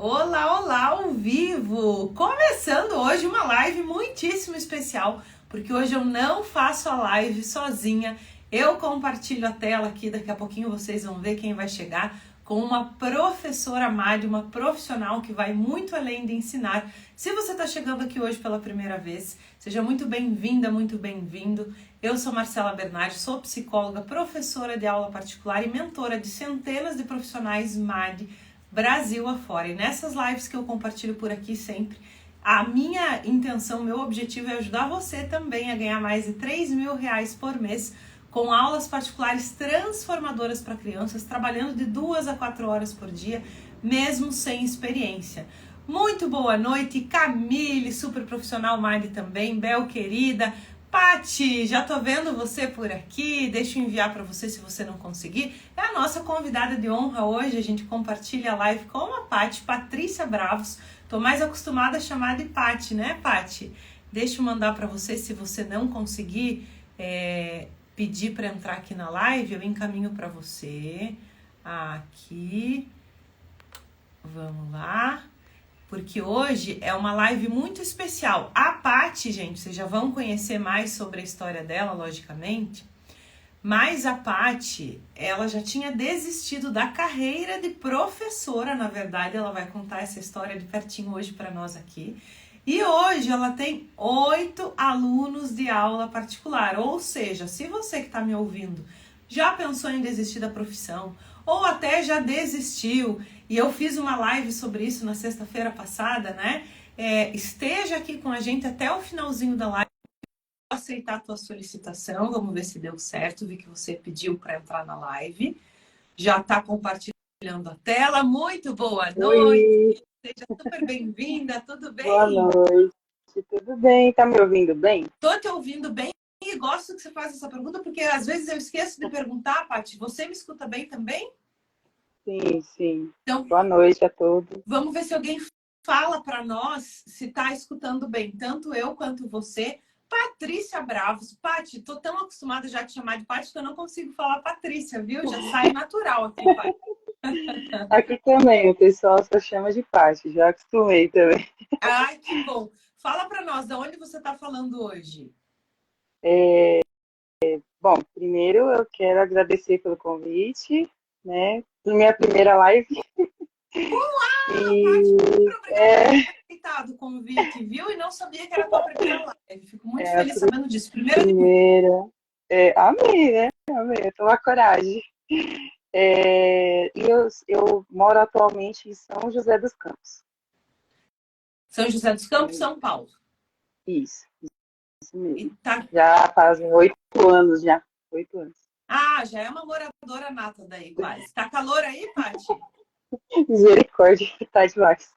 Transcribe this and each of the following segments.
Olá, olá, ao vivo! Começando hoje uma live muitíssimo especial, porque hoje eu não faço a live sozinha, eu compartilho a tela aqui, daqui a pouquinho vocês vão ver quem vai chegar, com uma professora Mari, uma profissional que vai muito além de ensinar. Se você está chegando aqui hoje pela primeira vez, seja muito bem-vinda, muito bem-vindo. Eu sou Marcela Bernardi, sou psicóloga, professora de aula particular e mentora de centenas de profissionais Mari, Brasil afora. E nessas lives que eu compartilho por aqui sempre, a minha intenção, meu objetivo é ajudar você também a ganhar mais de R$ 3.000 por mês com aulas particulares transformadoras para crianças, trabalhando de 2 a 4 horas por dia, mesmo sem experiência. Muito boa noite, Camille, super profissional Mari também, Bel querida, Pati, já tô vendo você por aqui, deixa eu enviar para você se você não conseguir. É a nossa convidada de honra hoje, a gente compartilha a live com a Pati, Patrícia Bravos. Tô mais acostumada a chamar de Pati, né, Pati? Deixa eu mandar para você, se você não conseguir pedir para entrar aqui na live, eu encaminho para você. Aqui, vamos lá. Porque hoje é uma live muito especial. A Pati, gente, vocês já vão conhecer mais sobre a história dela, logicamente. Mas a Pati, ela já tinha desistido da carreira de professora. Na verdade, ela vai contar essa história de pertinho hoje para nós aqui. E hoje ela tem 8 alunos de aula particular. Ou seja, se você que está me ouvindo já pensou em desistir da profissão, ou até já desistiu, e eu fiz uma live sobre isso na sexta-feira passada, né? Esteja aqui com a gente até o finalzinho da live. Vou aceitar a tua solicitação, vamos ver se deu certo, vi que você pediu para entrar na live. Já está compartilhando a tela, muito boa noite, Oi, seja super bem-vinda, tudo boa bem? noite. Tudo bem? Tá me ouvindo bem? Tô te ouvindo bem e gosto que você faça essa pergunta, porque às vezes eu esqueço de perguntar, Paty, você me escuta bem também? Sim, sim. Então, Boa noite a todos. vamos ver se alguém fala para nós se está escutando bem, tanto eu quanto você. Patrícia Bravos. Paty, tô tão acostumada já a te chamar de Paty que eu não consigo falar Patrícia, viu? Já sai natural aqui, Paty. Aqui também, o pessoal só chama de Paty, já acostumei também. Ai, que bom. Fala para nós, de onde você está falando hoje? Bom, primeiro eu quero agradecer pelo convite, né? Minha primeira live. Paty, E super obrigada por ter aceitado o convite, viu? E não sabia que era a tua primeira live. Fico muito é a feliz sabendo disso. Primeira de muitas. primeira. Amei, né? Amei, eu tô uma coragem. E eu moro atualmente em São José dos Campos. São José dos Campos, São Paulo. Isso E mesmo. tá... Já fazem 8 anos já. 8 anos. Ah, já é uma moradora nata daí, quase. Tá calor aí, Paty? Misericórdia, tá demais.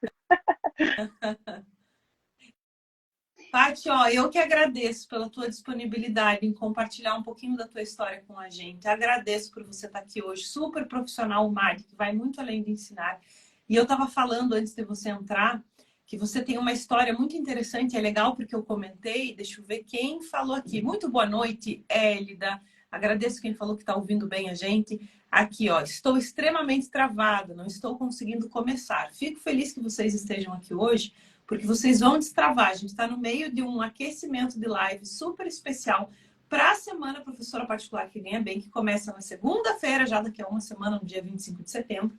Paty, ó, eu que agradeço pela tua disponibilidade em compartilhar um pouquinho da tua história com a gente. Agradeço por você estar aqui hoje, super profissional, Mari, que vai muito além de ensinar. E eu estava falando antes de você entrar que você tem uma história muito interessante, é legal porque eu comentei, deixa eu ver quem falou aqui. Muito boa noite, Hélida. Agradeço quem falou que está ouvindo bem a gente. Aqui, ó, estou extremamente travada, não estou conseguindo começar. Fico feliz que vocês estejam aqui hoje, porque vocês vão destravar. A gente está no meio de um aquecimento de live super especial para a Semana Professora Particular que Ganha Bem, que começa na segunda-feira, já daqui a uma semana, no dia 25 de setembro.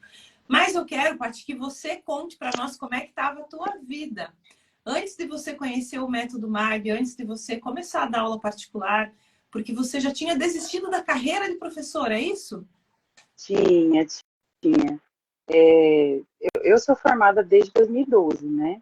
Mas eu quero, Paty, que você conte para nós como é que estava a tua vida. Antes de você conhecer o método MAG, antes de você começar a dar aula particular, porque você já tinha desistido da carreira de professora, é isso? Tinha, tinha. Eu sou formada desde 2012, né?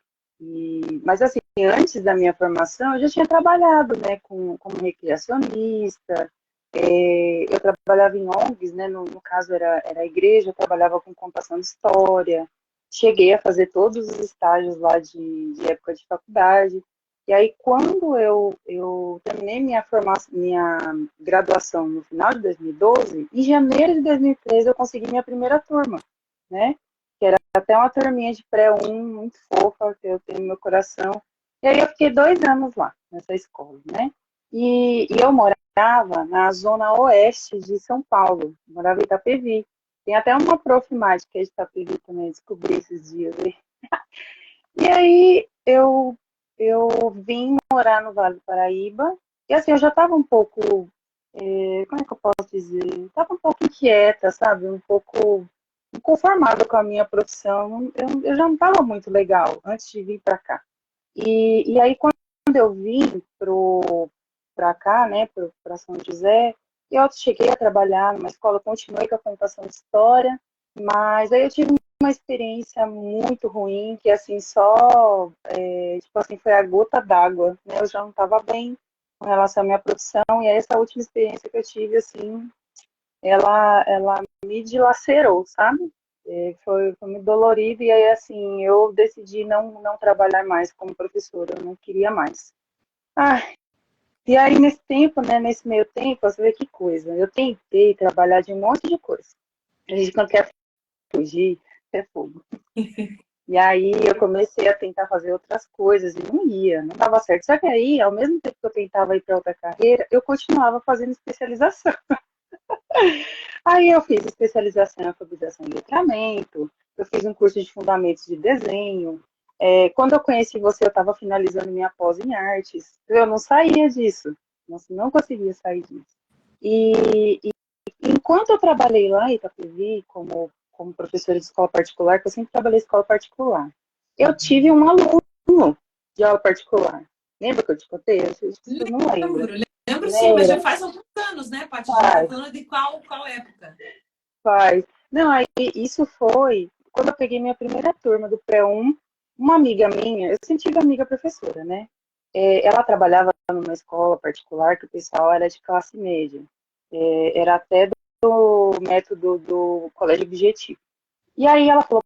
Mas assim, antes da minha formação, eu já tinha trabalhado, né, como recreacionista. Eu trabalhava em ONGs, né? No caso era a igreja, eu trabalhava com contação de história. Cheguei a fazer todos os estágios lá de época de faculdade. E aí, quando eu terminei minha graduação no final de 2012, em janeiro de 2013 eu consegui minha primeira turma, né? Que era até uma turminha de pré-1, muito fofa, que eu tenho no meu coração. E aí eu fiquei 2 anos lá, nessa escola, né? E eu morava na zona oeste de São Paulo, morava em Itapevi. Tem até uma prof. mágica de Itapevi também, descobri esses dias aí. E aí eu vim morar no Vale do Paraíba, e assim, eu já estava um pouco, como é que eu posso dizer? Estava um pouco inquieta, sabe? Um pouco inconformada com a minha profissão. Eu já não estava muito legal antes de vir para cá. E aí, quando eu vim para cá, né, para São José, eu cheguei a trabalhar numa escola, continuei com a computação de história, mas aí eu tive uma experiência muito ruim, que assim, só, tipo assim, foi a gota d'água, né, eu já não estava bem com relação à minha profissão, e aí essa última experiência que eu tive, assim, ela me dilacerou, sabe? Foi muito dolorido, e aí, assim, eu decidi não trabalhar mais como professora, eu não queria mais. Ah, e aí, nesse tempo, né, nesse meio tempo, você vê que coisa, eu tentei trabalhar de um monte de coisa. A gente, quando quer fugir, é fogo. E aí, eu comecei a tentar fazer outras coisas, e não ia, não dava certo. Só que aí, ao mesmo tempo que eu tentava ir para outra carreira, eu continuava fazendo especialização. Aí eu fiz especialização em alfabetização e letramento, eu fiz um curso de fundamentos de desenho. Quando eu conheci você, eu estava finalizando minha pós em artes. Eu não saía disso, não conseguia sair disso. E enquanto eu trabalhei lá em Itapevi, como professora de escola particular, que eu sempre trabalhei em escola particular, eu tive um aluno de aula particular. Lembra que eu te contei? Eu acho que você não lembra. Lembro, lembro sim, mas já Lembra? faz alguns anos, né, Paty? A gente tá Faz, falando de qual época? faz. Não, aí isso foi quando eu peguei minha primeira turma do pré-1, uma amiga minha, eu sempre tive amiga professora, né? Ela trabalhava numa escola particular que o pessoal era de classe média. Era até do método do colégio objetivo. E aí ela falou,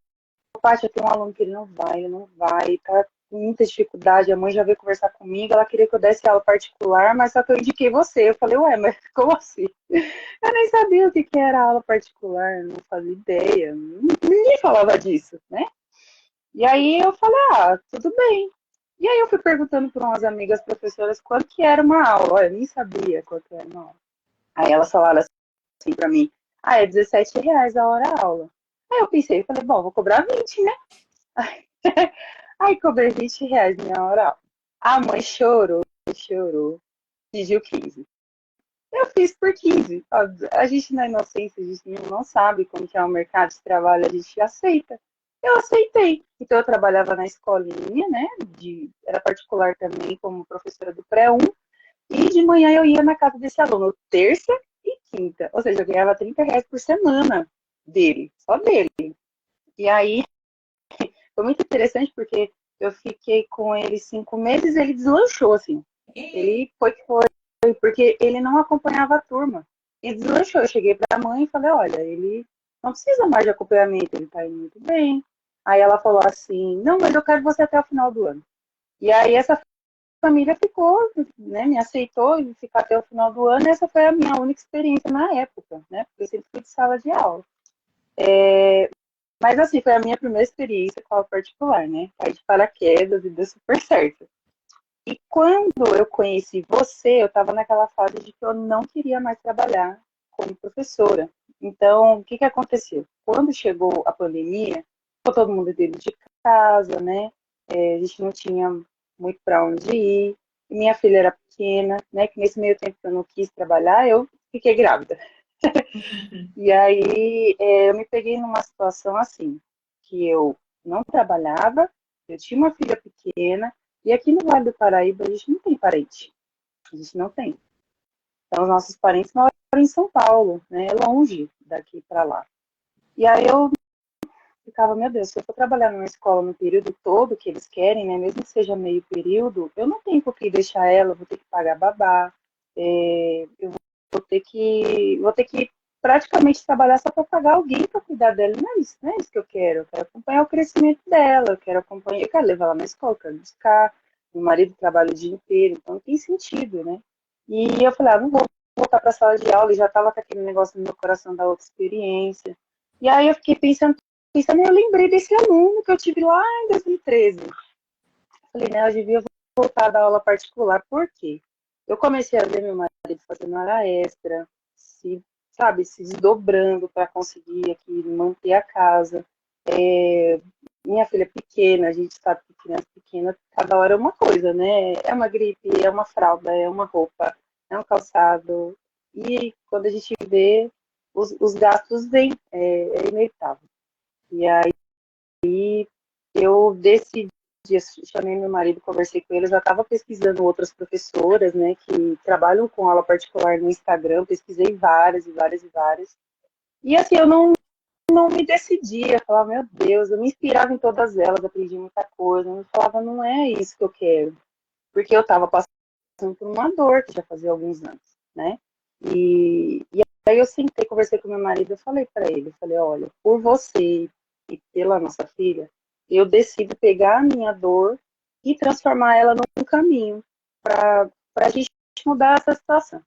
Paty, eu tenho um aluno que ele não vai, tá com muita dificuldade, a mãe já veio conversar comigo, ela queria que eu desse aula particular, mas só que eu indiquei você. Eu falei, ué, mas como assim? Eu nem sabia o que que era aula particular, não fazia ideia, ninguém falava disso, né? E aí eu falei, ah, tudo bem. E aí eu fui perguntando para umas amigas professoras quanto que era uma aula, olha, eu nem sabia quanto que era uma aula. Aí elas falaram assim para mim, ah, é R$ 17 a hora a aula. Aí eu pensei, eu falei, bom, vou cobrar 20, né? Aí cobrei R$ 20 minha hora. A mãe chorou, chorou, pediu 15. Eu fiz por 15. A gente na inocência, a gente não sabe como que é o mercado de trabalho, a gente aceita. Eu aceitei. Então eu trabalhava na escolinha, né? Era particular também, como professora do pré-1, e de manhã eu ia na casa desse aluno, terça e quinta. Ou seja, eu ganhava R$ 30 por semana dele, só dele. E aí foi muito interessante porque eu fiquei com ele 5 meses, ele deslanchou, assim. Ele foi que foi, porque ele não acompanhava a turma. Ele deslanchou. Eu cheguei para a mãe e falei, olha, ele não precisa mais de acompanhamento, ele está indo muito bem. Aí ela falou assim, não, mas eu quero você até o final do ano. E aí essa família ficou, né, me aceitou e ficar até o final do ano. E essa foi a minha única experiência na época, né? Porque eu sempre fui de sala de aula. Mas assim, foi a minha primeira experiência com aula particular, né? Caí de paraquedas e deu super certo. E quando eu conheci você, eu estava naquela fase de que eu não queria mais trabalhar como professora. Então, o que que aconteceu? Quando chegou a pandemia, ficou todo mundo dentro de casa, né? A gente não tinha muito para onde ir. E minha filha era pequena, né? Que nesse meio tempo que eu não quis trabalhar, eu fiquei grávida. E aí eu me peguei numa situação assim, que eu não trabalhava, eu tinha uma filha pequena, e aqui no Vale do Paraíba a gente não tem parente. A gente não tem. Então, os nossos parentes moram em São Paulo, né? Longe daqui para lá. E aí eu ficava, meu Deus, se eu for trabalhar numa escola no período todo que eles querem, né? Mesmo que seja meio período, eu não tenho por que deixar ela, eu vou ter que pagar babá, eu vou ter que praticamente trabalhar só para pagar alguém para cuidar dela. Não é isso que eu quero. Eu quero acompanhar o crescimento dela, eu quero levar ela na escola, eu quero buscar. Meu marido trabalha o dia inteiro, então não tem sentido, né? E eu falei, não vou voltar para a sala de aula, e já estava com aquele negócio no meu coração da outra experiência. E aí eu fiquei pensando, eu lembrei desse aluno que eu tive lá em 2013. Falei, né, eu devia voltar a dar aula particular. Por quê? Eu comecei a ver meu marido fazendo hora extra, se desdobrando para conseguir aqui manter a casa. minha filha é pequena, a gente sabe que criança pequena, cada hora é uma coisa, né? É uma gripe, é uma fralda, é uma roupa, é um calçado. E quando a gente vê, os gastos vêm, é inevitável. E aí eu decidi, chamei meu marido, conversei com ele, eu já estava pesquisando outras professoras, né, que trabalham com aula particular no Instagram, pesquisei várias e várias e várias. E assim, eu não me decidia, falava, meu Deus, eu me inspirava em todas elas, aprendi muita coisa, eu falava, não é isso que eu quero, porque eu estava passando por uma dor que já fazia alguns anos, né? E aí eu sentei, conversei com meu marido, eu falei para ele, eu falei, olha, por você e pela nossa filha, eu decido pegar a minha dor e transformar ela num caminho para a gente mudar essa situação.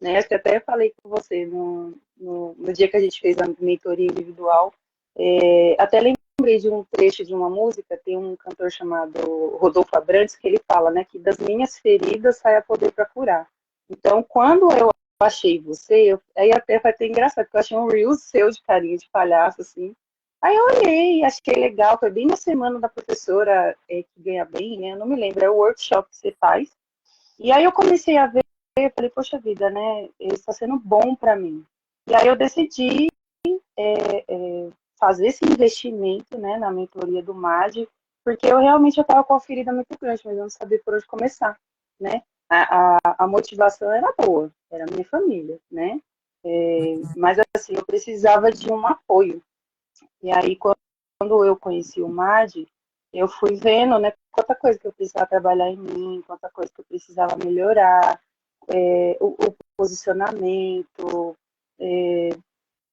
Né? Acho que até falei com você no dia que a gente fez a mentoria individual, até lembrei de um trecho de uma música, tem um cantor chamado Rodolfo Abrantes, que ele fala, né, que das minhas feridas sai a poder para curar. Então, quando eu achei você, aí até foi até engraçado, porque eu achei um Reels seu de carinha de palhaço, assim. Aí eu olhei, achei legal, foi bem na semana da professora que ganha bem, né? Eu não me lembro, é o workshop que você faz. E aí eu comecei a ver, eu falei, poxa vida, né? Isso está sendo bom para mim. E aí eu decidi fazer esse investimento, né, na mentoria do MAD, porque eu realmente estava com a ferida muito grande, mas eu não sabia por onde começar, né? A motivação era boa, era a minha família, né? Mas assim, eu precisava de um apoio. E aí, quando eu conheci o MAD, eu fui vendo, né, quanta coisa que eu precisava trabalhar em mim, quanta coisa que eu precisava melhorar, o posicionamento,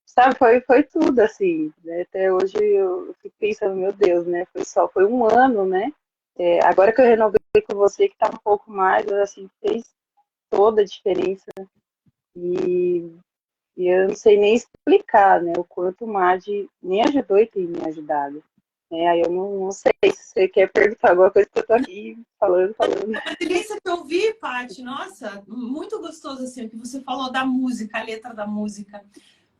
sabe, foi tudo, assim, né? Até hoje eu fico pensando, meu Deus, né? Foi um ano, né? Agora que eu renovei com você, que tá um pouco mais, assim, fez toda a diferença. E, e eu não sei nem explicar, né? O quanto o MAD me ajudou e tem me ajudado. Aí eu não sei se você quer perguntar alguma coisa que eu tô aqui falando. Uma delícia que eu vi, Paty. Nossa, muito gostoso assim o que você falou da música, a letra da música.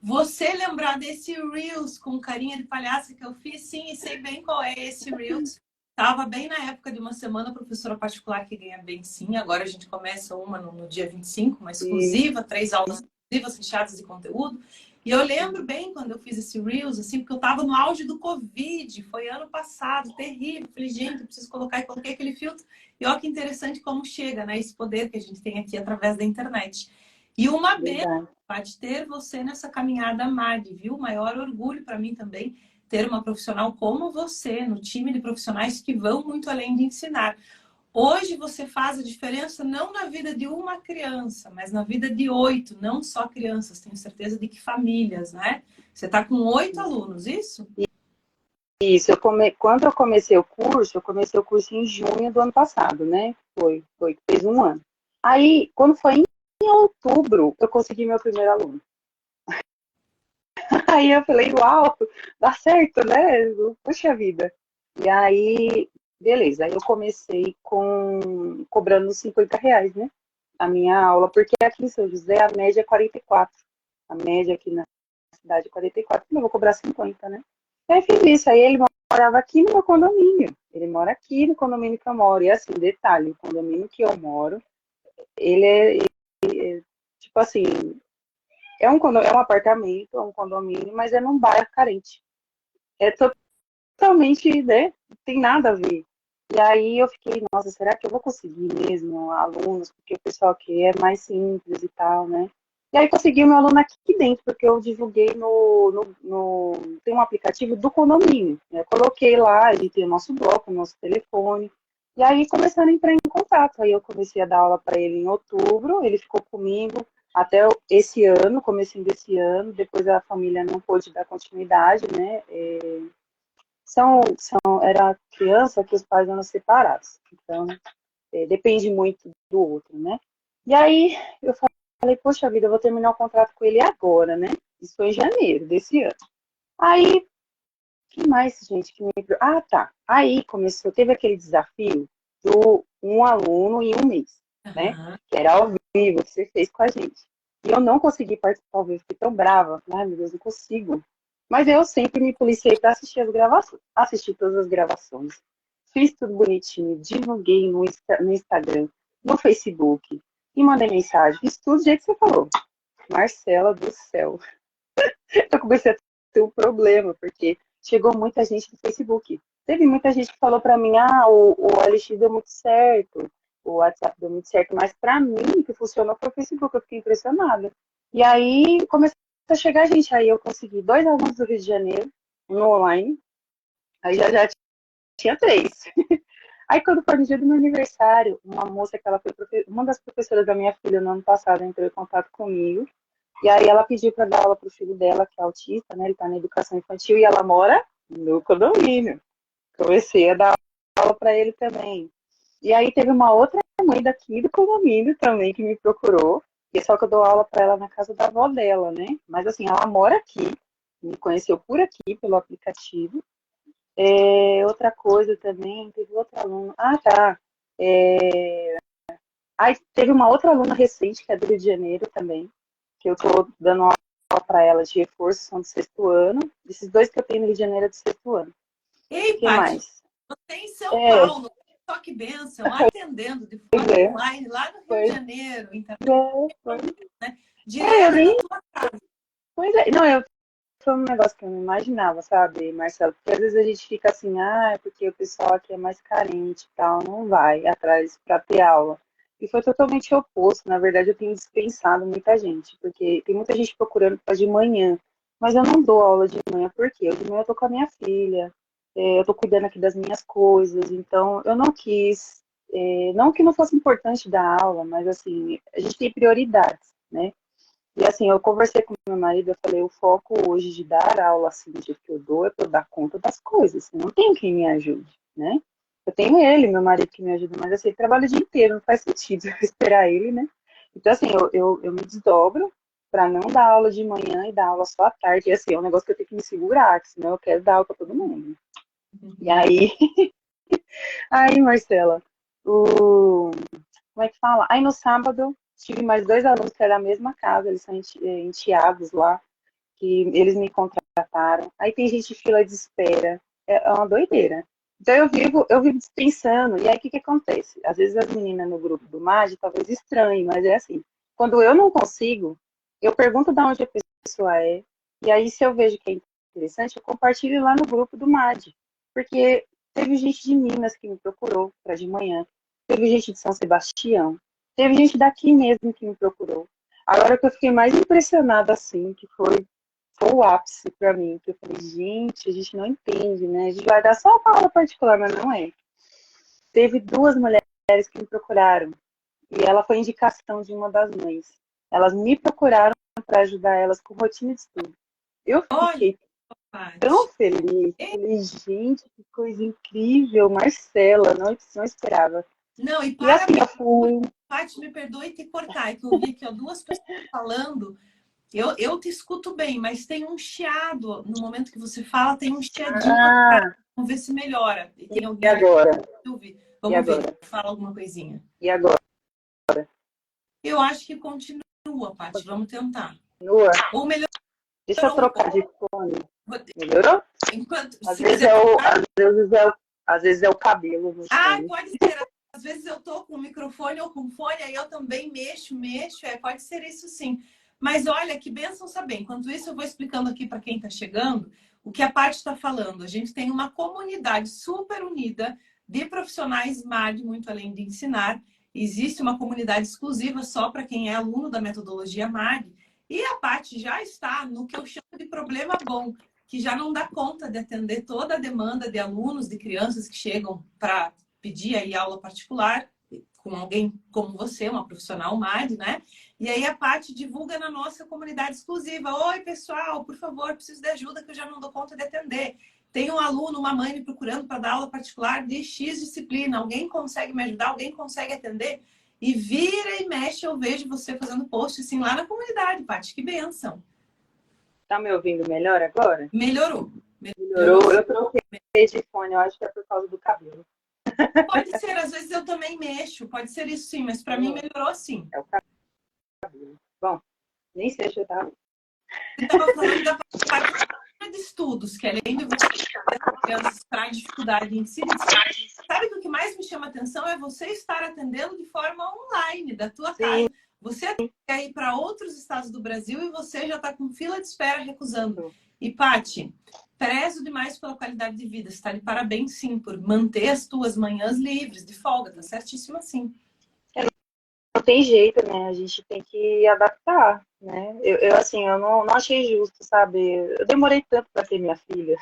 Você lembrar desse Reels com carinha de palhaço que eu fiz, sim, e sei bem qual é esse Reels. Tava bem na época de uma semana professora particular que ganha bem, sim. Agora a gente começa uma no dia 25, uma exclusiva, 3 aulas exclusivas fechadas de conteúdo. E eu lembro bem quando eu fiz esse Reels, assim, porque eu tava no auge do Covid, foi ano passado, terrível. Falei, gente, eu preciso colocar, e coloquei aquele filtro. E olha que interessante como chega, né? Esse poder que a gente tem aqui através da internet. E uma Verdade. pode ter você nessa caminhada, Mari, viu? Maior orgulho para mim também ter uma profissional como você no time de profissionais que vão muito além de ensinar. Hoje você faz a diferença não na vida de uma criança, mas na vida de 8, não só crianças, tenho certeza de que famílias, né? Você está com 8 alunos, isso? Isso, quando eu comecei o curso em junho do ano passado, né? Fez um ano. Aí, quando foi em outubro, eu consegui meu primeiro aluno. Aí eu falei, uau, dá certo, né? Puxa vida. E aí, beleza. Aí eu comecei cobrando R$ 50, né? A minha aula, porque aqui em São José a média é 44. A média aqui na cidade é 44, então eu vou cobrar 50, né? E aí fiz isso. Aí ele morava aqui no meu condomínio. Ele mora aqui no condomínio que eu moro. E assim, detalhe, o condomínio que eu moro, ele é tipo assim, é um apartamento, é um condomínio, mas é num bairro carente. É totalmente, né? Não tem nada a ver. E aí eu fiquei, nossa, será que eu vou conseguir mesmo alunos? Porque o pessoal aqui é mais simples e tal, né? E aí consegui o meu aluno aqui dentro, porque eu divulguei tem um aplicativo do condomínio. Né? Eu coloquei lá, ele tem o nosso bloco, o nosso telefone. E aí começaram a entrar em contato. Aí eu comecei a dar aula para ele em outubro, ele ficou comigo até esse ano, comecinho desse ano. Depois a família não pôde dar continuidade, né? Era criança que os pais eram separados. Então, depende muito do outro, né? E aí eu falei, poxa vida, eu vou terminar o contrato com ele agora, né? Isso foi em janeiro desse ano. Aí, que mais, gente, que me... Ah, tá. Aí teve aquele desafio do um aluno em um mês, né? Aham. Que era ao vivo, que você fez com a gente. E eu não consegui participar ao vivo, fiquei tão brava. Ai, meu Deus, não consigo. Mas eu sempre me policiei para assistir as gravações, assistir todas as gravações. Fiz tudo bonitinho, divulguei no Instagram, no Facebook, e mandei mensagem. Fiz tudo do jeito que você falou. Marcela do céu. Eu comecei a ter um problema, porque chegou muita gente do Facebook. Teve muita gente que falou para mim, o OLX deu muito certo, o WhatsApp deu muito certo, mas para mim, o que funcionou foi o Facebook, eu fiquei impressionada. E aí começou a chegar gente, aí eu consegui 2 alunos do Rio de Janeiro, no online, aí já tinha 3. Aí quando foi no dia do meu aniversário, uma moça que ela foi uma das professoras da minha filha no ano passado entrou em contato comigo, e aí ela pediu para dar aula para o filho dela, que é autista, né? Ele está na educação infantil e ela mora no condomínio. Comecei a dar aula para ele também. E aí teve uma outra mãe daqui do condomínio também que me procurou, e só que eu dou aula para ela na casa da avó dela, né? Mas assim, ela mora aqui, me conheceu por aqui, pelo aplicativo. Outra coisa também, teve outra aluna. Ah, tá. Aí teve uma outra aluna recente, que é do Rio de Janeiro também, que eu tô dando aula para ela de reforço, são do 6º ano. Esses 2 que eu tenho no Rio de Janeiro é do 6º ano. Ei, O que Paty, mais? você em São Paulo, só que bênção, atendendo de Pois forma é, online lá no Rio de pois Janeiro, então, pois né? eu Direto da nem. tua casa. Pois é, não, foi um negócio que eu não imaginava, sabe, Marcelo? Porque às vezes a gente fica assim, é porque o pessoal aqui é mais carente e tal, não vai atrás para ter aula. E foi totalmente oposto. Na verdade, eu tenho dispensado muita gente, porque tem muita gente procurando para de manhã. Mas eu não dou aula de manhã, por quê? Eu de manhã eu tô com a minha filha, eu tô cuidando aqui das minhas coisas, então eu não quis, não que não fosse importante dar aula, mas assim, a gente tem prioridades, né? E assim, eu conversei com meu marido, eu falei, o foco hoje de dar aula assim, do jeito que eu dou, é para eu dar conta das coisas. Não tenho quem me ajude, né? Eu tenho ele, meu marido, que me ajuda, mas assim, ele trabalha o dia inteiro, não faz sentido eu esperar ele, né? Então, assim, eu me desdobro para não dar aula de manhã e dar aula só à tarde. E assim, é um negócio que eu tenho que me segurar, que senão eu quero dar aula para todo mundo. E Uhum. aí, Marcela, como é que fala? Aí no sábado tive mais 2 alunos que eram da mesma casa, eles são enteados lá, que eles me contrataram. Aí tem gente de fila de espera, é uma doideira. Então eu vivo dispensando, e aí o que acontece? Às vezes as meninas no grupo do MAD talvez estranhem, mas é assim, quando eu não consigo, eu pergunto de onde a pessoa é, e aí se eu vejo que é interessante, eu compartilho lá no grupo do MAD, porque teve gente de Minas que me procurou para de manhã, teve gente de São Sebastião, teve gente daqui mesmo que me procurou. Agora que eu fiquei mais impressionada assim, que foi o ápice para mim, que eu falei, gente, a gente não entende, né? A gente vai dar só uma aula particular, mas não é. Teve 2 mulheres que me procuraram, e ela foi indicação de uma das mães. Elas me procuraram para ajudar elas com rotina de estudo. Eu Olha, fiquei tão Paty. feliz, Ei, falei, gente, que coisa incrível, Marcela, não esperava. não, e E assim, parabéns, eu fui. Paty, me perdoe te cortar, é que eu vi aqui ó, duas pessoas falando. Eu te escuto bem, mas tem um chiado. No momento que você fala, tem um chiadinho atrás. Ah, Vamos ver se melhora. E tem e alguém ali agora? que ouvir. E Vamos ver. agora? Fala alguma coisinha. E agora? Eu acho que continua, Paty. Vamos tentar. Continua? Ou melhorou Deixa eu um trocar pouco. de fone. Melhorou? Enquanto, Às se vezes quiser é o, trocar. às vezes é o cabelo no Ah, fone. pode ser. Às vezes eu tô com o microfone ou com fone, aí eu também mexo. Pode ser isso sim. Mas olha, que bênção saber. Enquanto isso, eu vou explicando aqui para quem está chegando o que a Paty está falando. A gente tem uma comunidade super unida de profissionais MAD, muito além de ensinar. Existe uma comunidade exclusiva só para quem é aluno da metodologia MAD. E a Paty já está no que eu chamo de problema bom, que já não dá conta de atender toda a demanda de alunos, de crianças que chegam para pedir aí aula particular com alguém como você, uma profissional MAD, né? E aí a Paty divulga na nossa comunidade exclusiva. Oi, pessoal, por favor, preciso de ajuda que eu já não dou conta de atender. Tem um aluno, uma mãe me procurando para dar aula particular de X disciplina. Alguém consegue me ajudar? Alguém consegue atender? E vira e mexe, eu vejo você fazendo post assim lá na comunidade, Paty. Que benção. Tá me ouvindo melhor agora? Melhorou. Melhorou Melhorou? sim. Eu troquei de fone, eu acho que é por causa do cabelo. Pode ser, às vezes eu também mexo, pode ser isso sim, mas para mim Hum, melhorou sim. é o cabelo. Bom, nem sei se eu tava. Você estava falando da parte de estudos, que além de você ter crianças para dificuldade em ensino, sabe que o que mais me chama atenção é você estar atendendo de forma online, da tua Sim. casa. Você quer ir para outros estados do Brasil e você já está com fila de espera recusando. E, Paty, prezo demais pela qualidade de vida. Você está de parabéns, sim, por manter as tuas manhãs livres, de folga. Tá certíssimo assim. Não tem jeito, né? A gente tem que adaptar, né? Assim, eu não achei justo, sabe? Eu demorei tanto para ter minha filha.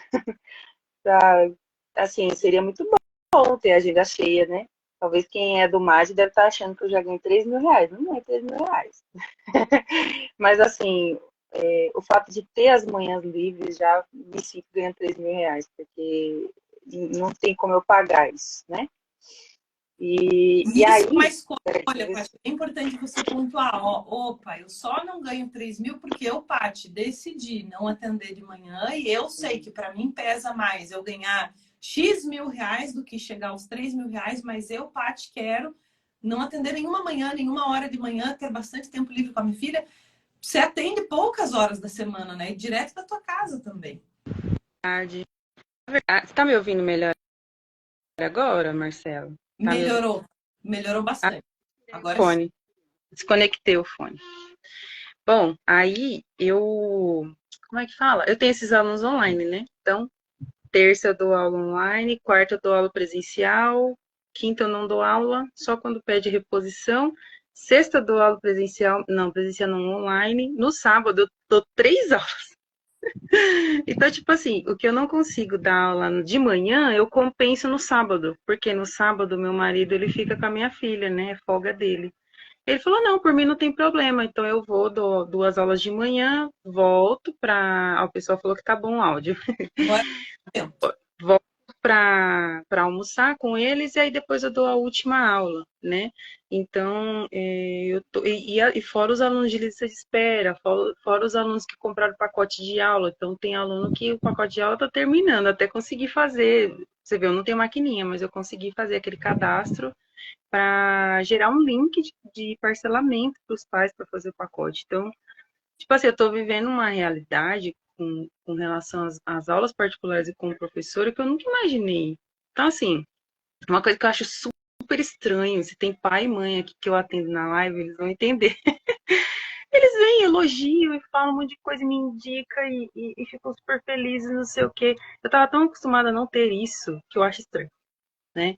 Pra, assim, seria muito bom ter a agenda cheia, né? Talvez quem é do MAD deve estar achando que eu já ganho R$ 3.000. Não é R$ 3.000. Mas, assim, o fato de ter as manhãs livres já me sinto ganhando R$ 3.000, porque não tem como eu pagar isso, né? E Isso é uma aí, escolha, Paty. É importante você pontuar. Ó, opa, eu só não ganho 3.000 porque eu, Paty, decidi não atender de manhã e eu sei que para mim pesa mais eu ganhar X mil reais do que chegar aos R$ 3.000, mas eu, Paty, quero não atender nenhuma manhã, nenhuma hora de manhã, ter bastante tempo livre com a minha filha. Você atende poucas horas da semana, né? E direto da tua casa também. verdade. Você tá me ouvindo melhor agora, Marcelo? Tá me ouvindo? Melhorou. Melhorou Ah, bastante. o Agora sim. fone. Desconectei o fone. Bom, aí eu. Como é que fala? Eu tenho esses alunos online, né? Então, terça eu dou aula online, quarta eu dou aula presencial, quinta eu não dou aula, só quando pede reposição. Sexta eu dou aula presencial não, online. No sábado eu dou 3 aulas. Então, tipo assim, o que eu não consigo dar aula de manhã, eu compenso no sábado, porque no sábado meu marido ele fica com a minha filha, né? É folga dele. Ele falou, não, por mim não tem problema, então eu vou, dou 2 aulas de manhã, volto para... O pessoal falou que tá bom o áudio. Agora é tempo. Volto para almoçar com eles e aí depois eu dou a última aula, né? Então, e fora os alunos de lista de espera, fora os alunos que compraram pacote de aula. Então, tem aluno que o pacote de aula está terminando, até conseguir fazer. Você vê, eu não tenho maquininha, mas eu consegui fazer aquele cadastro para gerar um link de parcelamento para os pais para fazer o pacote. Então, tipo assim, eu estou vivendo uma realidade com relação às aulas particulares e com o professor que eu nunca imaginei. Então, assim, uma coisa que eu acho super estranho, se tem pai e mãe aqui que eu atendo na live, eles vão entender. Eles vêm, elogiam e falam um monte de coisa, me indica e ficam super felizes, não sei o quê. Eu tava tão acostumada a não ter isso que eu acho estranho, né?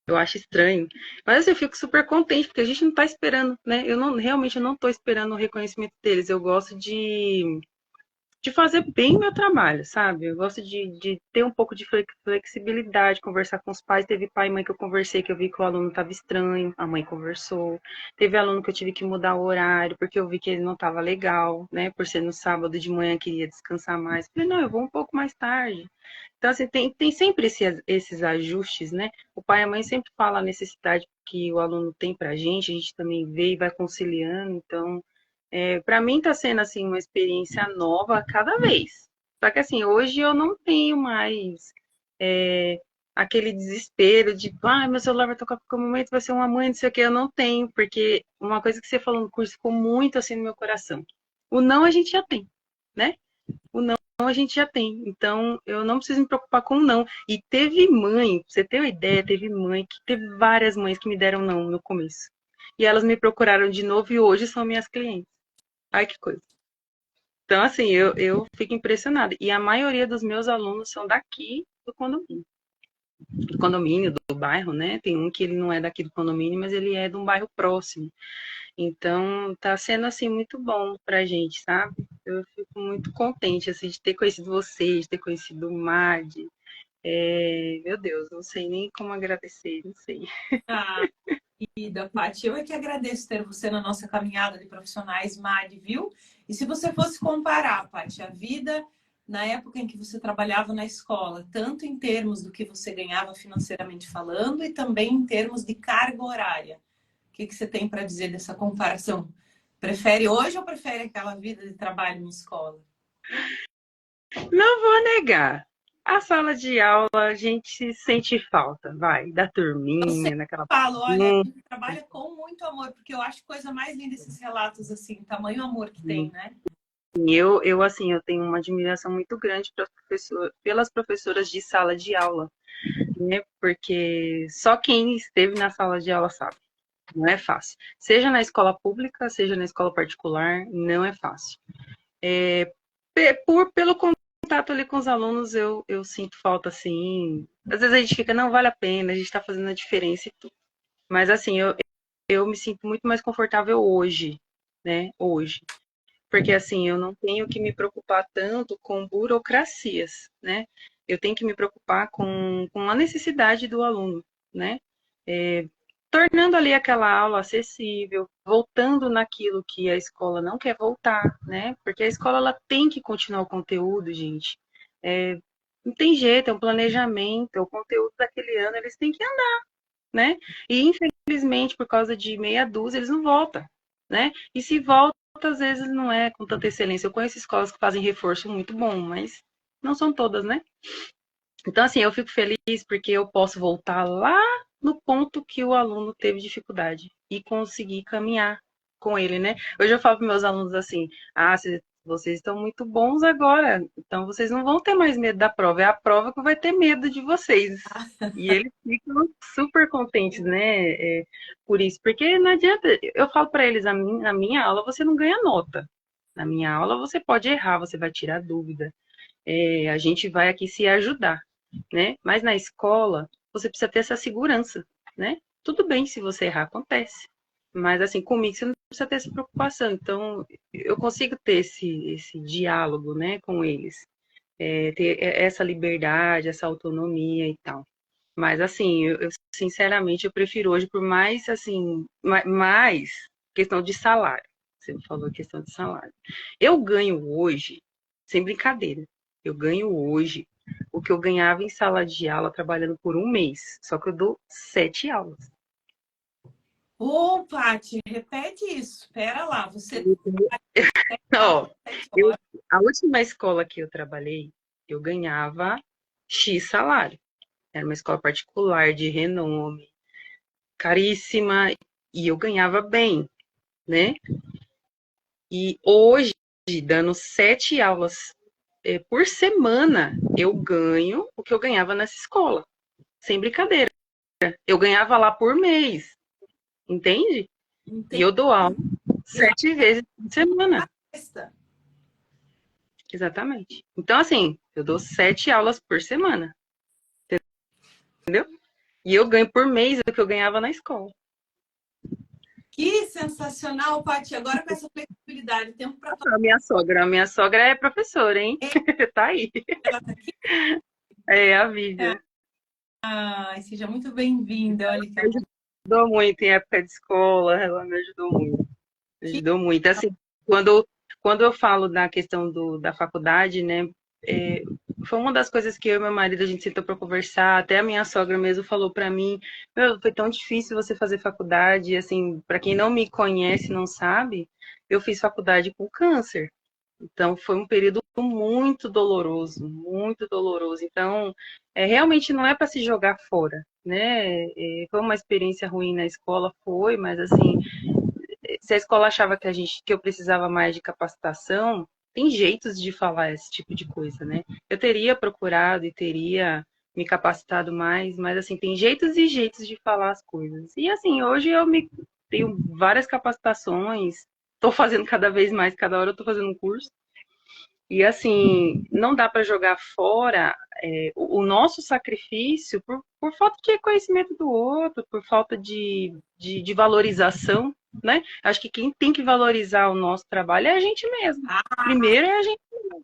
Eu acho estranho. Mas assim, eu fico super contente, porque a gente não tá esperando, né? Realmente eu não tô esperando o reconhecimento deles. Eu gosto de fazer bem meu trabalho, sabe? Eu gosto de ter um pouco de flexibilidade, conversar com os pais. Teve pai e mãe que eu conversei, que eu vi que o aluno estava estranho, a mãe conversou. Teve aluno que eu tive que mudar o horário, porque eu vi que ele não estava legal, né? Por ser no sábado de manhã, queria descansar mais. Falei, não, eu vou um pouco mais tarde. Então, assim, tem sempre esses ajustes, né? O pai e a mãe sempre falam a necessidade que o aluno tem para a gente também vê e vai conciliando. Então, para mim está sendo assim uma experiência nova a cada vez. Só que assim, hoje eu não tenho mais é, aquele desespero de, meu celular vai tocar a qualquer momento, vai ser uma mãe, não sei o que, eu não tenho, porque uma coisa que você falou no curso ficou muito assim no meu coração. O não a gente já tem, né? O não a gente já tem. Então, eu não preciso me preocupar com o não. E teve mãe, pra você ter uma ideia, teve várias mães que me deram não no começo. E elas me procuraram de novo e hoje são minhas clientes. Ai, que coisa. Então, assim, eu fico impressionada. E a maioria dos meus alunos são daqui do condomínio, do bairro, né? Tem um que ele não é daqui do condomínio, mas ele é de um bairro próximo. Então, tá sendo, assim, muito bom pra gente, sabe? Eu fico muito contente, assim, de ter conhecido vocês, de ter conhecido o Mad. Meu Deus, não sei nem como agradecer, não sei. Ah, querida Paty, eu é que agradeço ter você na nossa caminhada de profissionais, Mari, viu? E se você fosse comparar, Paty, a vida na época em que você trabalhava na escola, tanto em termos do que você ganhava financeiramente falando e também em termos de carga horária, o que você tem para dizer dessa comparação? Prefere hoje ou prefere aquela vida de trabalho em escola? Não vou negar. A sala de aula a gente sente falta, vai, da Eu sempre turminha, daquela falo, olha, a bagunça. gente trabalha com muito amor, porque eu acho coisa mais linda esses relatos assim, tamanho amor que tem, Hum, né? assim, eu tenho uma admiração muito grande pelas professoras de sala de aula, né? Porque só quem esteve na sala de aula sabe, não é fácil. Seja na escola pública, seja na escola particular, não é fácil. Pelo contato ali com os alunos, eu sinto falta, assim. Às vezes a gente fica, não vale a pena, a gente está fazendo a diferença e tudo. Mas, assim, eu me sinto muito mais confortável hoje, né? Hoje. Porque, assim, eu não tenho que me preocupar tanto com burocracias, né? Eu tenho que me preocupar com a necessidade do aluno, né? É, tornando ali aquela aula acessível, voltando naquilo que a escola não quer voltar, né? Porque a escola ela tem que continuar o conteúdo, gente. É, não tem jeito, é um planejamento, é o conteúdo daquele ano, eles têm que andar, né? E infelizmente, por causa de meia dúzia, eles não voltam, né? E se volta, às vezes não é com tanta excelência. Eu conheço escolas que fazem reforço muito bom, mas não são todas, né? Então, assim, eu fico feliz porque eu posso voltar lá no ponto que o aluno teve dificuldade e conseguir caminhar com ele, né? Hoje eu falo para meus alunos assim: ah, vocês estão muito bons agora, então vocês não vão ter mais medo da prova, é a prova que vai ter medo de vocês. E eles ficam super contentes, né? Por isso, porque não adianta, eu falo para eles: na minha aula você não ganha nota, na minha aula você pode errar, você vai tirar dúvida. A gente vai aqui se ajudar, né? Mas na escola, você precisa ter essa segurança, né? Tudo bem se você errar, acontece. Mas, assim, comigo você não precisa ter essa preocupação. Então, eu consigo ter esse diálogo, né, com eles. Ter essa liberdade, essa autonomia e tal. Mas, assim, sinceramente, eu prefiro hoje, por mais, assim, mais questão de salário. Você falou questão de salário. Eu ganho hoje, sem brincadeira, eu ganho hoje o que eu ganhava em sala de aula trabalhando por um mês. Só que eu dou 7 aulas. Ô, Paty, repete isso. Espera lá, você Ó, trabalha 7 horas. eu, a última escola que eu trabalhei, eu ganhava X salário. Era uma escola particular de renome, caríssima, e eu ganhava bem, né? E hoje, dando 7 aulas por semana, eu ganho o que eu ganhava nessa escola. Sem brincadeira. Eu ganhava lá por mês, entende? E Entende? eu dou aula E lá 7 vezes por semana. festa. Exatamente. Então, assim, eu dou 7 aulas por semana, entendeu? E eu ganho por mês o que eu ganhava na escola. Que sensacional, Paty. Agora com essa flexibilidade, tempo para A minha sogra é professora, hein? Tá aí. ela tá aqui. É a Vivian. Ai, seja muito bem-vinda. Olha que Me ajudou muito em época de escola, ela me ajudou muito. Me que ajudou muito. Assim, quando eu falo da questão da faculdade, né? É, foi uma das coisas que eu e meu marido a gente sentou para conversar. Até a minha sogra mesmo falou para mim: Meu, foi tão difícil você fazer faculdade. Assim, para quem não me conhece, não sabe, eu fiz faculdade com câncer. Então, foi um período muito doloroso, muito doloroso. Então, realmente não é para se jogar fora, né? Foi uma experiência ruim na escola, foi, mas assim, se a escola achava que eu precisava mais de capacitação, tem jeitos de falar esse tipo de coisa, né? Eu teria procurado e teria me capacitado mais, mas assim, tem jeitos e jeitos de falar as coisas. E assim, hoje tenho várias capacitações, estou fazendo cada vez mais, cada hora eu estou fazendo um curso. E assim, não dá para jogar fora o nosso sacrifício por falta de reconhecimento do outro, por falta de valorização, né? Acho que quem tem que valorizar o nosso trabalho é a gente mesmo. Primeiro é a gente,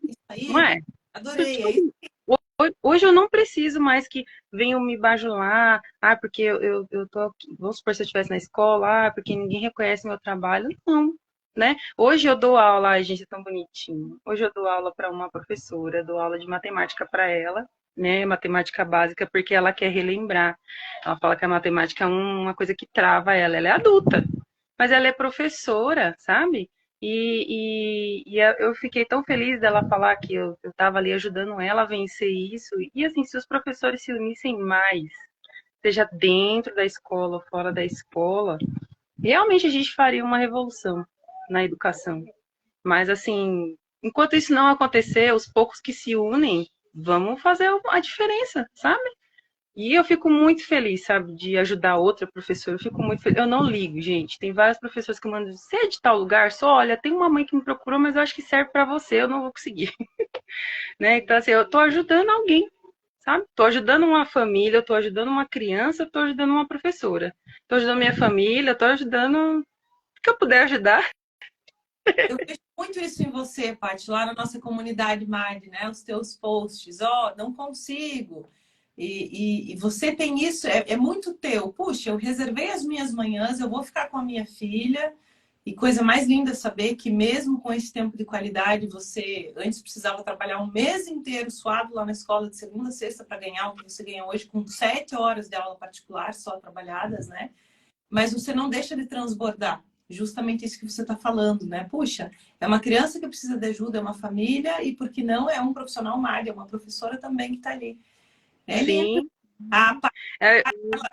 isso não aí. é? Adorei. Tipo É isso. assim, hoje eu não preciso mais que venham me bajular, porque eu tô aqui, vamos supor se eu estivesse na escola, porque ninguém reconhece meu trabalho. Não, né? Hoje eu dou aula, ai, gente, é tão bonitinho. Hoje eu dou aula para uma professora, dou aula de matemática para ela, né? Matemática básica, porque ela quer relembrar. Ela fala que a matemática é uma coisa que trava ela. Ela é adulta, mas ela é professora, sabe? Eu fiquei tão feliz dela falar que eu estava ali ajudando ela a vencer isso. E assim, se os professores se unissem mais, seja dentro da escola ou fora da escola, realmente a gente faria uma revolução na educação. Mas assim, enquanto isso não acontecer, os poucos que se unem, vamos fazer a diferença, sabe? E eu fico muito feliz, sabe, de ajudar outra professora. Eu fico muito feliz. Eu não ligo, gente. Tem várias professoras que mandam, você é de tal lugar? Só, olha, tem uma mãe que me procurou, mas eu acho que serve para você, eu não vou conseguir. Né? Então, assim, eu tô ajudando alguém, sabe? Tô ajudando uma família, eu tô ajudando uma criança, eu tô ajudando uma professora. Tô ajudando minha família, eu tô ajudando o que eu puder ajudar. Eu vejo muito isso em você, Paty, lá na nossa comunidade MAD, né? Os teus posts, ó, não consigo. E você tem isso, é muito teu. Puxa, eu reservei as minhas manhãs, eu vou ficar com a minha filha. E coisa mais linda saber que mesmo com esse tempo de qualidade, você antes precisava trabalhar um mês inteiro suado lá na escola de segunda a sexta para ganhar o que você ganha hoje com 7 horas de aula particular só trabalhadas, né? Mas você não deixa de transbordar. Justamente isso que você está falando, né? Puxa, é uma criança que precisa de ajuda, é uma família, e por que não é um profissional MAG, é uma professora também que está ali. É lindo. Sim. A É,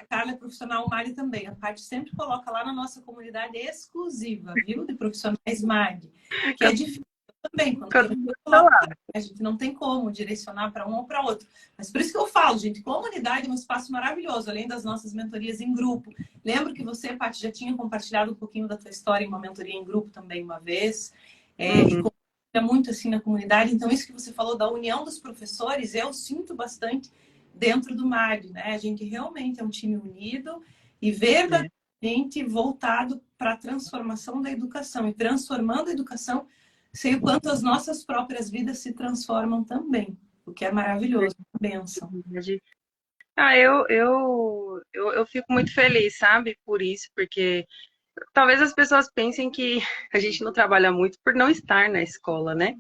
Carla é profissional MAG também. A parte sempre coloca lá na nossa comunidade exclusiva, viu? De profissionais MAG. Que é difícil também, quando fica tem do seu coloca lá. lado. A gente não tem como direcionar para um ou para outro. Mas por isso que eu falo, gente, comunidade é um espaço maravilhoso, além das nossas mentorias em grupo. Lembro que você, Paty, já tinha compartilhado um pouquinho da tua história em uma mentoria em grupo também uma vez. E Uhum. compartilha muito assim na comunidade. Então, isso que você falou da união dos professores, eu sinto bastante dentro do MAG, né? A gente realmente é um time unido e É. verdadeiramente voltado para a transformação da educação. E transformando a educação, sei o quanto as nossas próprias vidas se transformam também, o que é maravilhoso, uma bênção. Verdade. Ah, eu fico muito feliz, sabe, por isso, porque talvez as pessoas pensem que a gente não trabalha muito por não estar na escola, né?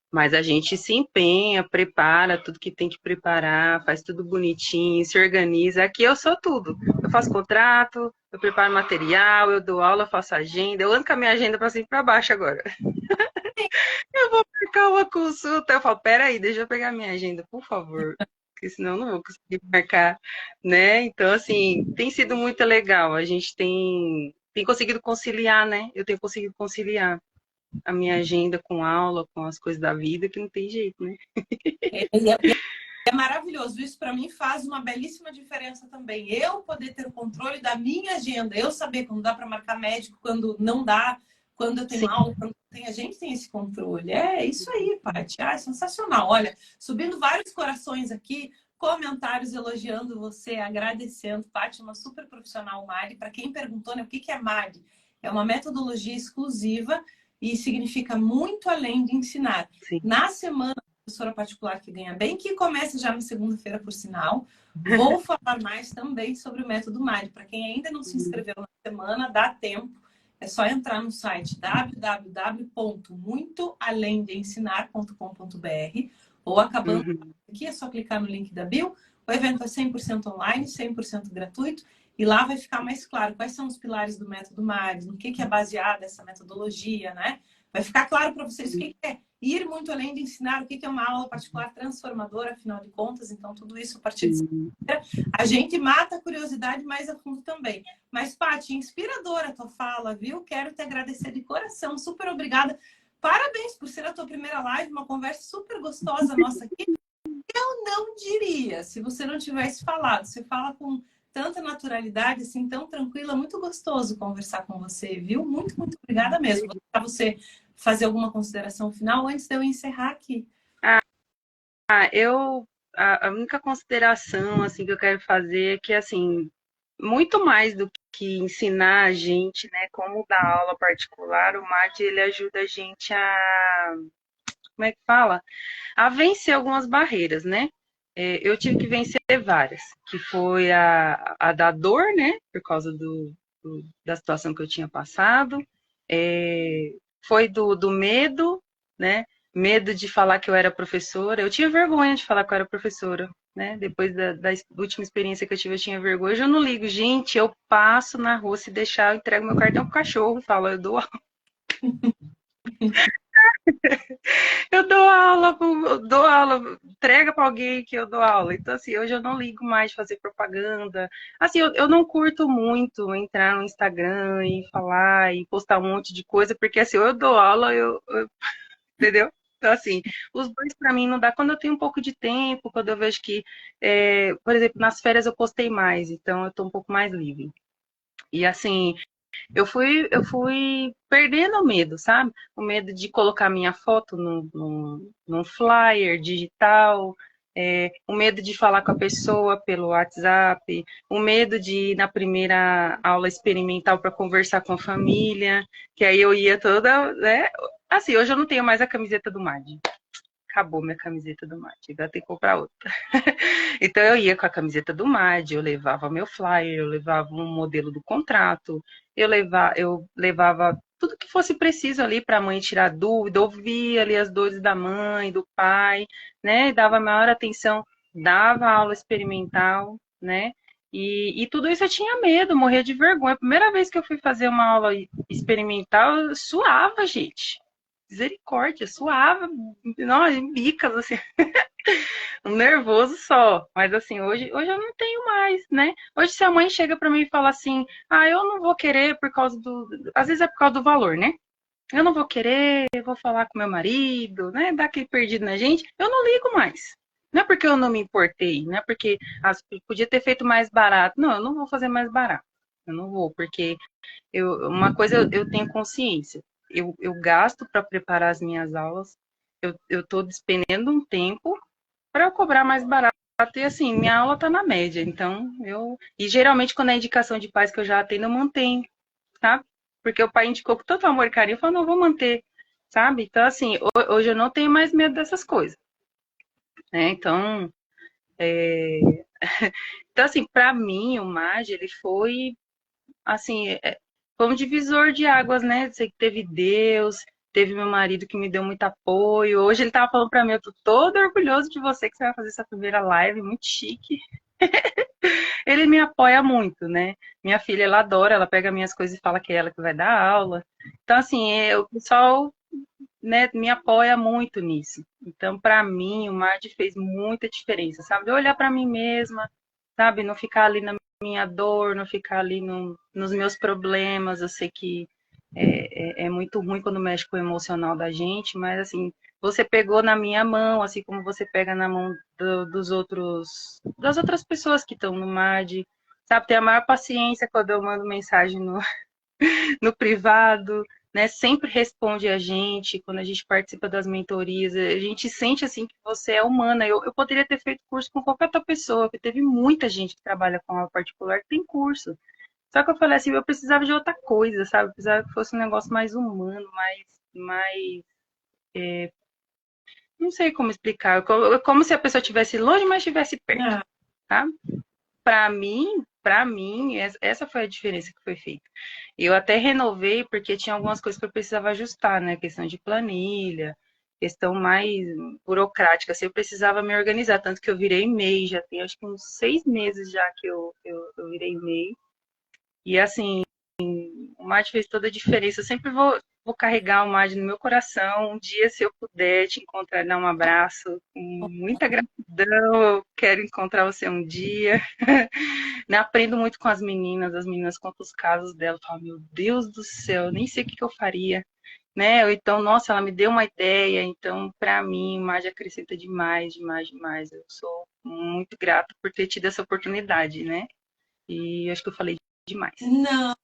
Mas a gente se empenha, prepara tudo que tem que preparar, faz tudo bonitinho, se organiza. Aqui eu sou tudo. Eu faço contrato, eu preparo material, eu dou aula, faço agenda. Eu ando com a minha agenda para cima e para baixo agora. Eu vou marcar uma consulta. Eu falo, peraí, deixa eu pegar minha agenda, por favor. Porque senão eu não vou conseguir marcar, né? Então, assim, tem sido muito legal. A gente tem conseguido conciliar, né? Eu tenho conseguido conciliar a minha agenda com aula, com as coisas da vida, que não tem jeito, né? É maravilhoso. Isso para mim faz uma belíssima diferença também. Eu poder ter o controle da minha agenda, eu saber quando dá para marcar médico, quando não dá, quando eu tenho Sim, aula, quando tem, a gente tem esse controle. É isso aí, Paty. Ah, é sensacional. Olha, subindo vários corações aqui, comentários elogiando você, agradecendo. Paty, uma super profissional MAD. Para quem perguntou, né, o que é MAD? É uma metodologia exclusiva e significa muito além de ensinar. sim. Na semana professora particular que ganha bem, que começa já na segunda-feira, por sinal. Vou falar mais também sobre o método MAD. Para quem ainda não se inscreveu na semana, dá tempo. É só entrar no site www.muitoalemdeensinar.com.br ou acabando Uhum. aqui, é só clicar no link da bio. O evento é 100% online, 100% gratuito. E lá vai ficar mais claro quais são os pilares do método MAD, no que é baseada essa metodologia, né? Vai ficar claro para vocês o que é ir muito além de ensinar, o que é uma aula particular transformadora, afinal de contas. Então, tudo isso a partir de Sim. a gente mata a curiosidade mais a fundo também. Mas, Paty, inspiradora a tua fala, viu? Quero te agradecer de coração. Super obrigada. Parabéns por ser a tua primeira live, uma conversa super gostosa nossa aqui. Eu não diria, se você não tivesse falado. Você fala com tanta naturalidade, assim, tão tranquila, muito gostoso conversar com você, viu? Muito, muito obrigada mesmo. Para você fazer alguma consideração final antes de eu encerrar aqui. Ah, a única consideração assim que eu quero fazer é que assim, muito mais do que ensinar a gente, né, como dar aula particular, o MAT ele ajuda a gente a, como é que fala? A vencer algumas barreiras, né? Eu tive que vencer várias, que foi a da dor, né, por causa da situação que eu tinha passado, é, foi do medo, né, medo de falar que eu era professora, eu tinha vergonha de falar que eu era professora, né, depois da última experiência que eu tive, eu tinha vergonha, hoje eu não ligo, gente, eu passo na rua, se deixar, eu entrego meu cartão pro cachorro, falo, eu dou eu dou aula, entrega para alguém que eu dou aula. Então, assim, hoje eu não ligo mais de fazer propaganda. Assim, eu não curto muito entrar no Instagram e falar e postar um monte de coisa, porque assim, ou eu dou aula, entendeu? Então, assim, os dois para mim não dá. Quando eu tenho um pouco de tempo, quando eu vejo que, por exemplo, nas férias eu postei mais, então eu tô um pouco mais livre. E assim, eu fui perdendo o medo, sabe? O medo de colocar minha foto num flyer digital, o medo de falar com a pessoa pelo WhatsApp, o medo de ir na primeira aula experimental para conversar com a família, que aí eu ia toda, né? Assim, hoje eu não tenho mais a camiseta do MAD. Acabou minha camiseta do MAD, agora tem que comprar outra. Então eu ia com a camiseta do MAD, eu levava meu flyer, eu levava um modelo do contrato, eu levava tudo que fosse preciso ali para a mãe tirar dúvida, ouvir ali as dores da mãe, do pai, né? Dava maior atenção, dava aula experimental, né? E tudo isso eu tinha medo, morria de vergonha. A primeira vez que eu fui fazer uma aula experimental, eu suava, gente. Misericórdia, suava, não, em bicas, assim, um nervoso só. Mas assim, hoje eu não tenho mais, né? Hoje se a mãe chega pra mim e fala assim, eu não vou querer por causa do. Às vezes é por causa do valor, né? Eu não vou querer, eu vou falar com meu marido, né? Dar aquele perdido na gente. Eu não ligo mais. Não é porque eu não me importei, não é porque podia ter feito mais barato. Não, eu não vou fazer mais barato. Eu não vou, porque uma coisa eu tenho consciência. Eu gasto para preparar as minhas aulas. Eu estou despendendo um tempo para eu cobrar mais barato. E assim, minha aula está na média. Então, eu. E geralmente, quando é indicação de pais que eu já atendo, eu mantenho, sabe? Porque o pai indicou com tanto amor e carinho, eu falo, não, eu vou manter, sabe? Então, assim, hoje eu não tenho mais medo dessas coisas, né? Então, é... então assim, para mim, o MAD, ele foi assim, foi um divisor de águas, né? Sei que teve Deus, teve meu marido que me deu muito apoio. Hoje ele tava falando pra mim, eu tô todo orgulhoso de você que você vai fazer essa primeira live, muito chique. Ele me apoia muito, né? Minha filha, ela adora, ela pega minhas coisas e fala que é ela que vai dar aula. Então, assim, o pessoal, né, me apoia muito nisso. Então, para mim, o MAD fez muita diferença, sabe? Eu olhar para mim mesma, sabe? Não ficar ali na minha dor, não ficar ali nos meus problemas. Eu sei que é muito ruim quando mexe com o emocional da gente, mas assim, você pegou na minha mão, assim como você pega na mão dos outros, das outras pessoas que estão no MAD, sabe? Ter a maior paciência quando eu mando mensagem no privado, né? Sempre responde a gente quando a gente participa das mentorias. A gente sente assim que você é humana. Eu poderia ter feito curso com qualquer outra pessoa, porque teve muita gente que trabalha com aula particular que tem curso. Só que eu falei assim, eu precisava de outra coisa, sabe? Eu precisava que fosse um negócio mais humano, mais não sei como explicar. Como se a pessoa estivesse longe, mas estivesse perto, Ah, tá? Para mim, essa foi a diferença que foi feita. Eu até renovei porque tinha algumas coisas que eu precisava ajustar, né? Questão de planilha, questão mais burocrática, assim, eu precisava me organizar, tanto que eu virei MEI, já tem acho que uns 6 meses já que eu virei MEI. E assim, o MAD fez toda a diferença. Eu sempre vou carregar o MAD no meu coração. Um dia, se eu puder te encontrar, dar um abraço, com muita gratidão. Eu quero encontrar você um dia. Né, aprendo muito com as meninas contam os casos dela. Eu falo, meu Deus do céu, nem sei o que eu faria. Né? Ou então, nossa, ela me deu uma ideia. Então, para mim, o MAD acrescenta demais, demais, demais. Eu sou muito grata por ter tido essa oportunidade, né? E acho que eu falei demais. não,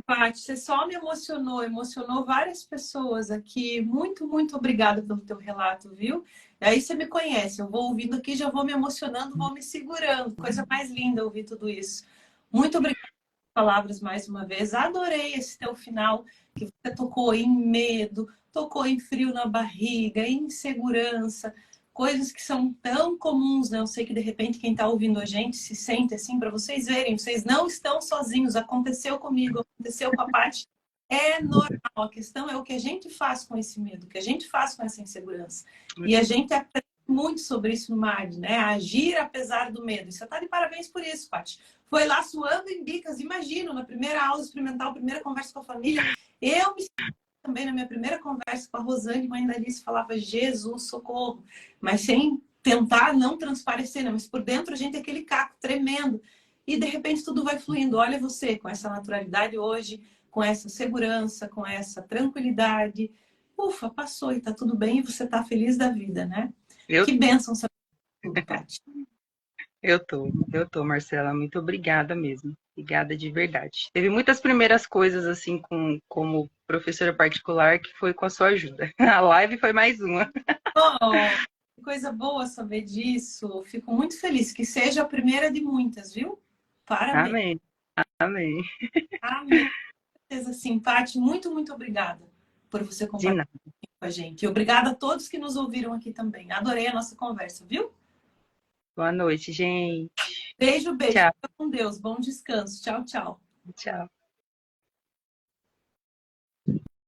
Paty, você só me emocionou, emocionou várias pessoas aqui. Muito, muito obrigada pelo teu relato, viu? Aí você me conhece, eu vou ouvindo aqui, já vou me emocionando, vou me segurando. Coisa mais linda ouvir tudo isso. Muito obrigada pelas palavras mais uma vez. Adorei esse teu final, que você tocou em medo, tocou em frio na barriga, em insegurança, coisas que são tão comuns, né? Eu sei que de repente quem está ouvindo a gente se sente assim, para vocês verem, vocês não estão sozinhos. Aconteceu comigo, aconteceu com a Paty. É normal. A questão é o que a gente faz com esse medo, o que a gente faz com essa insegurança. E a gente aprende muito sobre isso no MAD, né? Agir apesar do medo. E você está de parabéns por isso, Paty. Foi lá suando em bicas, imagino, na primeira aula experimental, primeira conversa com a família. Eu me também na minha primeira conversa com a Rosane, mãe da Alice, falava Jesus, socorro, mas sem tentar não transparecer, né? Mas por dentro a gente é aquele caco tremendo. E de repente tudo vai fluindo. Olha você com essa naturalidade hoje, com essa segurança, com essa tranquilidade. ufa, passou e tá tudo bem e você tá feliz da vida, né? Eu, Que bênção saber tudo, Paty. eu tô, Marcela. Muito obrigada mesmo. Obrigada de verdade. Teve muitas primeiras coisas, assim, como professora particular, que foi com a sua ajuda. A live foi mais uma. Oh, que coisa boa saber disso. Fico muito feliz que seja a primeira de muitas, viu? Parabéns. Amém. Amém. Amém. Com certeza, sim, Paty, muito, muito obrigada por você De compartilhar nada. com a gente. E obrigada a todos que nos ouviram aqui também. Adorei a nossa conversa, viu? Boa noite, gente. Beijo, beijo. Tchau. Fica com Deus. Bom descanso. Tchau, tchau. Tchau.